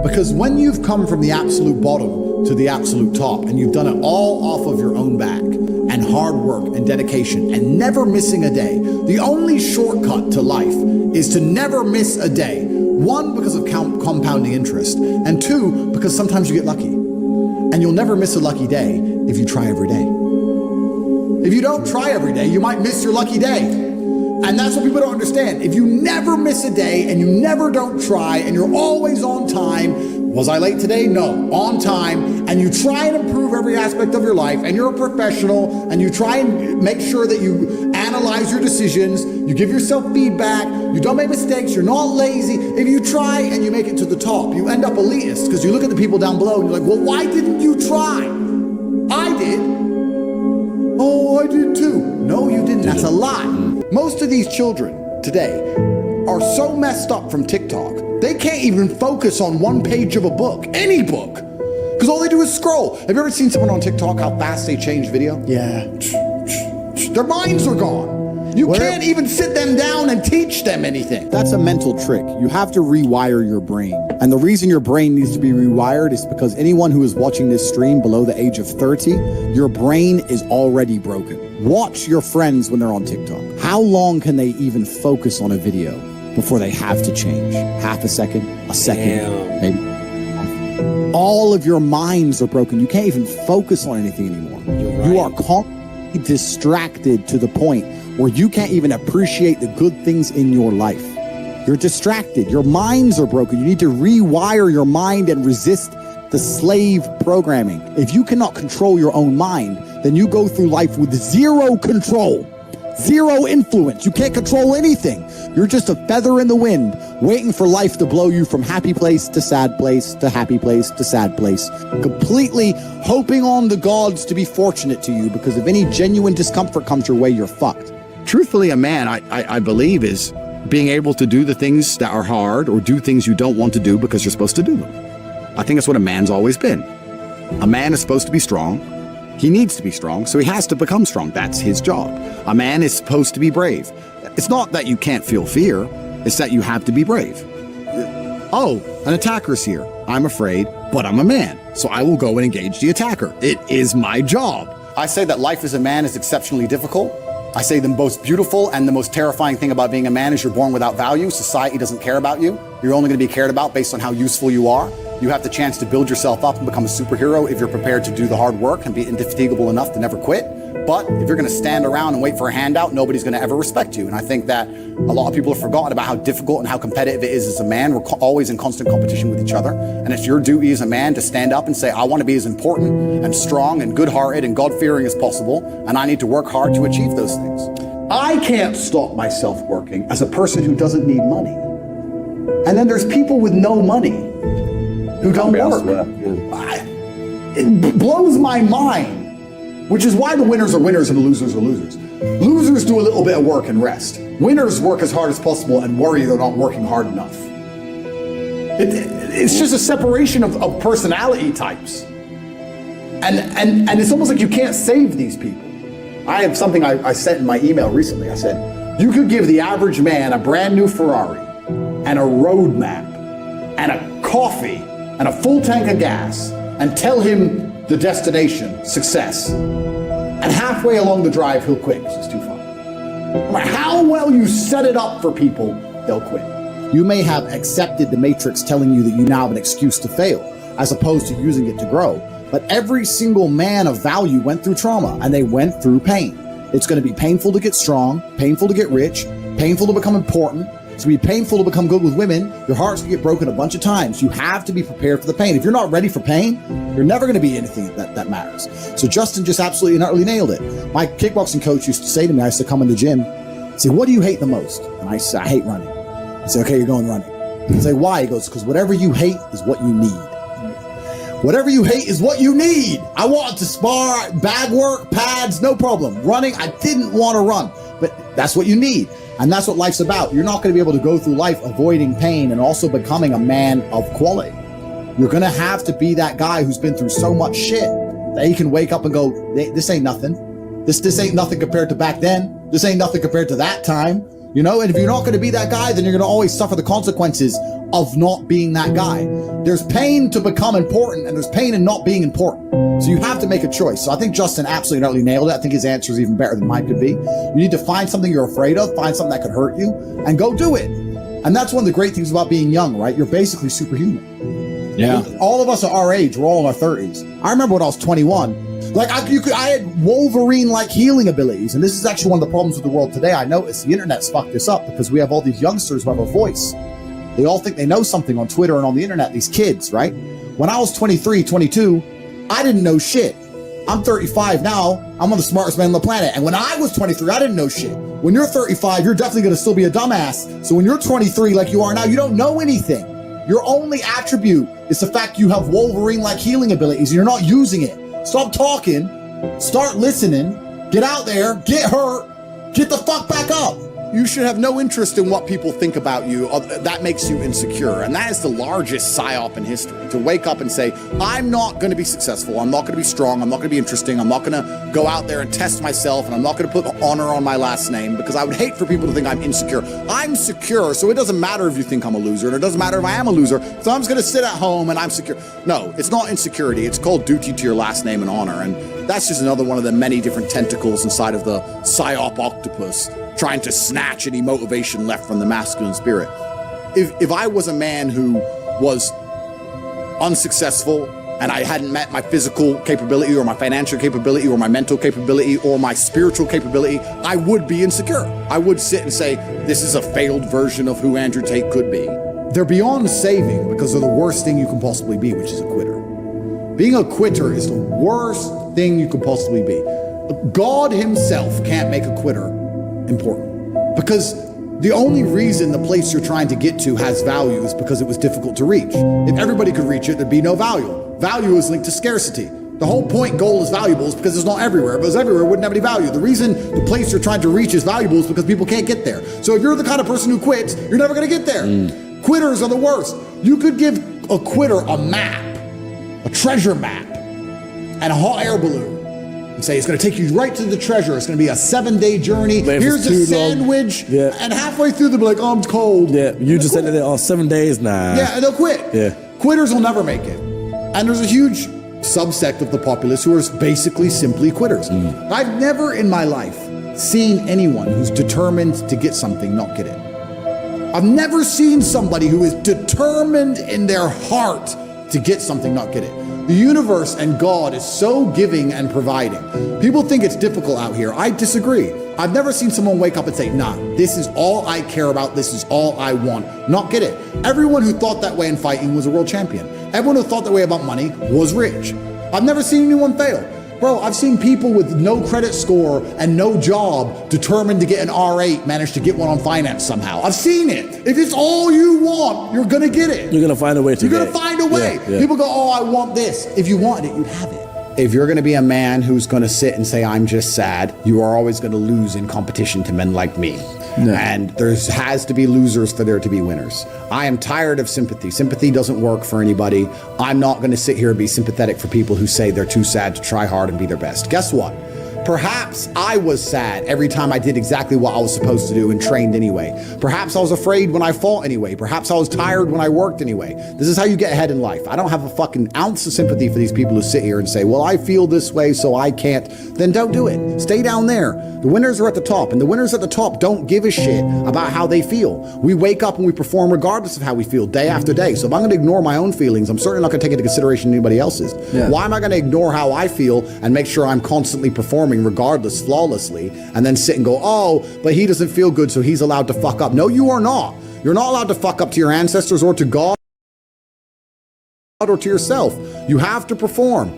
Because when you've come from the absolute bottom to the absolute top, and you've done it all off of your own back, and hard work and dedication, and never missing a day, the only shortcut to life is to never miss a day. One, because of compounding interest, and two, because sometimes you get lucky. And you'll never miss a lucky day if you try every day. If you don't try every day, you might miss your lucky day. And that's what people don't understand. If you never miss a day and you never don't try and you're always on time, was I late today? No, on time, and you try and improve every aspect of your life, and you're a professional, and you try and make sure that you analyze your decisions, you give yourself feedback, you don't make mistakes, you're not lazy. If you try and you make it to the top, you end up elitist, because you look at the people down below and you're like, well, why didn't you try? I did. Oh, I did too. No, you didn't. That's a lie. Most of these children today are so messed up from TikTok, they can't even focus on one page of a book, any book, because all they do is scroll. Have you ever seen someone on TikTok, how fast they change video? Yeah. Their minds are gone. You can't even sit them down and teach them anything. That's a mental trick. You have to rewire your brain. And the reason your brain needs to be rewired is because anyone who is watching this stream below the age of 30, your brain is already broken. Watch your friends when they're on TikTok. How long can they even focus on a video before they have to change? Half a second, maybe. All of your minds are broken. You can't even focus on anything anymore. Right. You are constantly distracted to the point where you can't even appreciate the good things in your life. You're distracted. Your minds are broken. You need to rewire your mind and resist the slave programming. If you cannot control your own mind, then you go through life with zero control, zero influence. You can't control anything. You're just a feather in the wind, waiting for life to blow you from happy place to sad place to happy place to sad place, completely hoping on the gods to be fortunate to you, because if any genuine discomfort comes your way, you're fucked. Truthfully, a man, I believe, is being able to do the things that are hard or do things you don't want to do because you're supposed to do them. I think that's what a man's always been. A man is supposed to be strong. He needs to be strong, so he has to become strong. That's his job. A man is supposed to be brave. It's not that you can't feel fear, it's that you have to be brave. Oh, an attacker's here. I'm afraid, but I'm a man, so I will go and engage the attacker. It is my job. I say that life as a man is exceptionally difficult. I say the most beautiful and the most terrifying thing about being a man is you're born without value. Society doesn't care about you. You're only going to be cared about based on how useful you are. You have the chance to build yourself up and become a superhero if you're prepared to do the hard work and be indefatigable enough to never quit. But if you're going to stand around and wait for a handout, nobody's going to ever respect you. And I think that a lot of people have forgotten about how difficult and how competitive it is as a man. We're always in constant competition with each other. And it's your duty as a man to stand up and say, I want to be as important and strong and good-hearted and God-fearing as possible. And I need to work hard to achieve those things. I can't stop myself working as a person who doesn't need money. And then there's people with no money who don't work. It blows my mind. Which is why the winners are winners and the losers are losers. Losers do a little bit of work and rest. Winners work as hard as possible and worry they're not working hard enough. It's just a separation of personality types. And it's almost like you can't save these people. I have something I sent in my email recently. I said, you could give the average man a brand new Ferrari and a road map and a coffee and a full tank of gas and tell him the destination, success. And halfway along the drive, he'll quit because it's too far. No matter how well you set it up for people, they'll quit. You may have accepted the matrix telling you that you now have an excuse to fail, as opposed to using it to grow. But every single man of value went through trauma, and they went through pain. It's going to be painful to get strong, painful to get rich, painful to become important. It's going to be painful to become good with women. Your heart's going to get broken a bunch of times. You have to be prepared for the pain. If you're not ready for pain, you're never going to be anything that matters. So Justin just absolutely and utterly nailed it. My kickboxing coach used to say to me, I used to come in the gym, say, what do you hate the most? And I say, I hate running. I say, okay, you're going running. I say, why? He goes, because whatever you hate is what you need. Whatever you hate is what you need. I wanted to spar, bag work, pads, no problem. Running, I didn't want to run, but that's what you need. And that's what life's about. You're not going to be able to go through life avoiding pain and also becoming a man of quality. You're going to have to be that guy who's been through so much shit that he can wake up and go, this ain't nothing. This ain't nothing compared to back then. This ain't nothing compared to that time. You know, and if you're not going to be that guy, then you're going to always suffer the consequences of not being that guy. There's pain to become important, and there's pain in not being important. So you have to make a choice. So I think Justin absolutely utterly nailed it. I think his answer is even better than mine could be. You need to find something you're afraid of, find something that could hurt you, and go do it. And that's one of the great things about being young, right? You're basically superhuman. Yeah. All of us are our age. We're all in our 30s. I remember when I was 21, like I had Wolverine-like healing abilities. And this is actually one of the problems with the world today. I noticed the internet's fucked this up because we have all these youngsters who have a voice. They all think they know something on Twitter and on the internet, these kids, right? When I was 23, 22, I didn't know shit. I'm 35 now. I'm one of the smartest men on the planet. And when I was 23, I didn't know shit. When you're 35, you're definitely going to still be a dumbass. So when you're 23 like you are now, you don't know anything. Your only attribute is the fact you have Wolverine-like healing abilities and you're not using it. Stop talking, start listening, get out there, get hurt, get the fuck back up. You should have no interest in what people think about you. That makes you insecure. And that is the largest psyop in history. To wake up and say, I'm not going to be successful. I'm not going to be strong. I'm not going to be interesting. I'm not going to go out there and test myself. And I'm not going to put honor on my last name because I would hate for people to think I'm insecure. I'm secure. So it doesn't matter if you think I'm a loser. And it doesn't matter if I am a loser. So I'm just going to sit at home and I'm secure. No, it's not insecurity. It's called duty to your last name and honor. And that's just another one of the many different tentacles inside of the psyop octopus, trying to snatch any motivation left from the masculine spirit. If I was a man who was unsuccessful and I hadn't met my physical capability or my financial capability or my mental capability or my spiritual capability, I would be insecure. I would sit and say, this is a failed version of who Andrew Tate could be. They're beyond saving because they're the worst thing you can possibly be, which is a quitter. Being a quitter is the worst thing you could possibly be. God himself can't make a quitter important because the only reason the place you're trying to get to has value is because it was difficult to reach. If everybody could reach it, there'd be no value. Value is linked to scarcity. The whole point gold is valuable is because it's not everywhere. If it was everywhere, it wouldn't have any value. The reason the place you're trying to reach is valuable is because people can't get there. So if you're the kind of person who quits, you're never going to get there. Quitters are the worst. You could give a quitter a map, a treasure map, and a hot air balloon. And say, it's going to take you right to the treasure. It's going to be a 7-day journey. Here's a sandwich. Yeah. And halfway through, they'll be like, oh, I'm cold. Yeah, you just said that 7 days, nah. Yeah, and they'll quit. Yeah. Quitters will never make it. And there's a huge subsect of the populace who are basically simply quitters. I've never in my life seen anyone who's determined to get something not get it. I've never seen somebody who is determined in their heart to get something not get it. The universe and God is so giving and providing. People think it's difficult out here. I disagree. I've never seen someone wake up and say, nah, this is all I care about. This is all I want. Not get it. Everyone who thought that way in fighting was a world champion. Everyone who thought that way about money was rich. I've never seen anyone fail. Bro, I've seen people with no credit score and no job determined to get an R8 manage to get one on finance somehow. I've seen it. If it's all you want, you're going to get it. You're going to find a way to You're get going it. to find a way. Yeah. People go, oh, I want this. If you wanted it, you'd have it. If you're going to be a man who's going to sit and say, I'm just sad, you are always going to lose in competition to men like me. No. And there has to be losers for there to be winners. I am tired of sympathy. Sympathy doesn't work for anybody. I'm not going to sit here and be sympathetic for people who say they're too sad to try hard and be their best. Guess what? Perhaps I was sad every time I did exactly what I was supposed to do and trained anyway. Perhaps I was afraid when I fought anyway. Perhaps I was tired when I worked anyway. This is how you get ahead in life. I don't have a fucking ounce of sympathy for these people who sit here and say, well, I feel this way, so I can't. Then don't do it. Stay down there. The winners are at the top, and the winners at the top don't give a shit about how they feel. We wake up and we perform regardless of how we feel day after day. So if I'm going to ignore my own feelings, I'm certainly not going to take into consideration anybody else's. Yeah. Why am I going to ignore how I feel and make sure I'm constantly performing regardless, flawlessly, and then sit and go, oh, but he doesn't feel good, so he's allowed to fuck up. No, you are not. You're not allowed to fuck up to your ancestors or to God or to yourself. You have to perform.